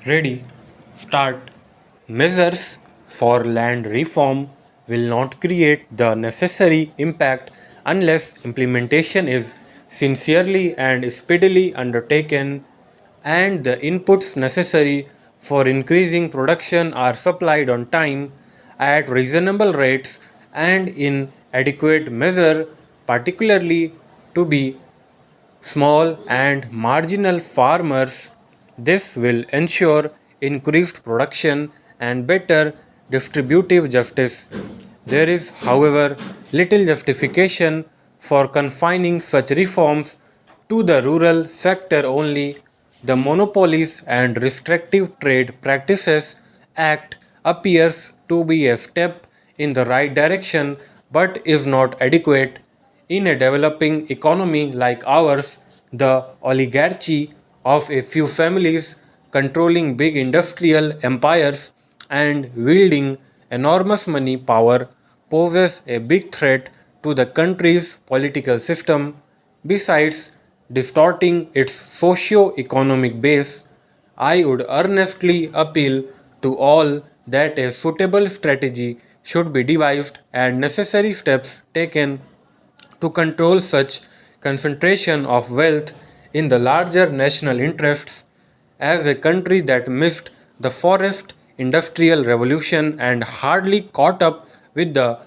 Ready, start. Measures for land reform will not create the necessary impact unless implementation is sincerely and speedily undertaken and the inputs necessary for increasing production are supplied on time at reasonable rates and in adequate measure, particularly to be small and marginal farmers. This will ensure increased production and better distributive justice. There is, however, little justification for confining such reforms to the rural sector only. The Monopolies and Restrictive Trade Practices Act appears to be a step in the right direction but is not adequate. In a developing economy like ours, the oligarchy of a few families controlling big industrial empires and wielding enormous money power poses a big threat to the country's political system. Besides distorting its socio-economic base, I would earnestly appeal to all that a suitable strategy should be devised and necessary steps taken to control such concentration of wealth in the larger national interests. As a country that missed the forest industrial revolution and hardly caught up with the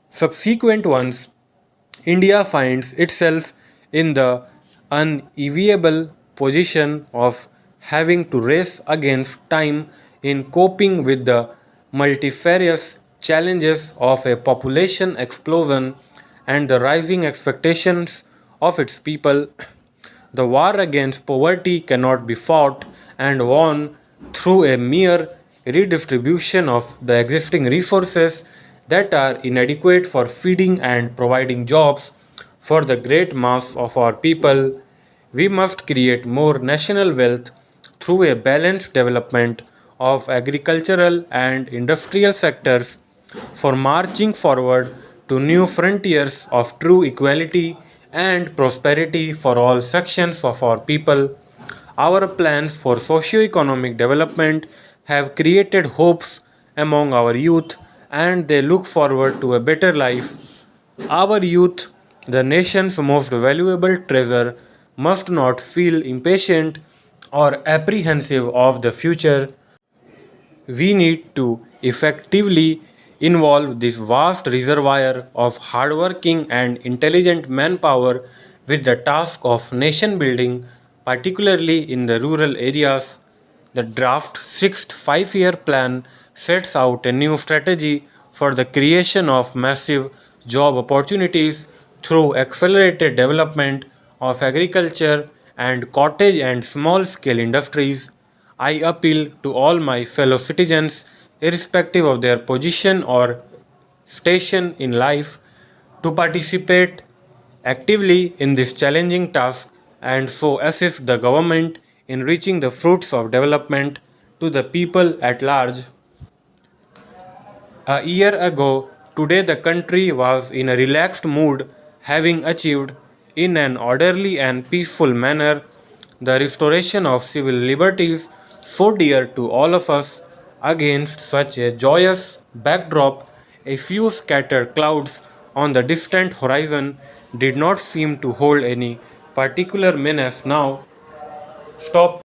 subsequent ones, India finds itself in the unenviable position of having to race against time in coping with the multifarious challenges of a population explosion and the rising expectations of its people. The war against poverty cannot be fought and won through a mere redistribution of the existing resources that are inadequate for feeding and providing jobs for the great mass of our people. We must create more national wealth through a balanced development of agricultural and industrial sectors for marching forward to new frontiers of true equality and prosperity for all sections of our people. Our plans for socio-economic development have created hopes among our youth and they look forward to a better life. Our youth, the nation's most valuable treasure, must not feel impatient or apprehensive of the future. We need to effectively involve this vast reservoir of hardworking and intelligent manpower with the task of nation building, particularly in the rural areas. The draft 6th 5 year plan sets out a new strategy for the creation of massive job opportunities through accelerated development of agriculture and cottage and small scale industries. I appeal to all my fellow citizens, irrespective of their position or station in life, to participate actively in this challenging task and so assist the government in reaching the fruits of development to the people at large. A year ago, today the country was in a relaxed mood, having achieved, in an orderly and peaceful manner, the restoration of civil liberties so dear to all of us. Against such a joyous backdrop, a few scattered clouds on the distant horizon did not seem to hold any particular menace now. Stop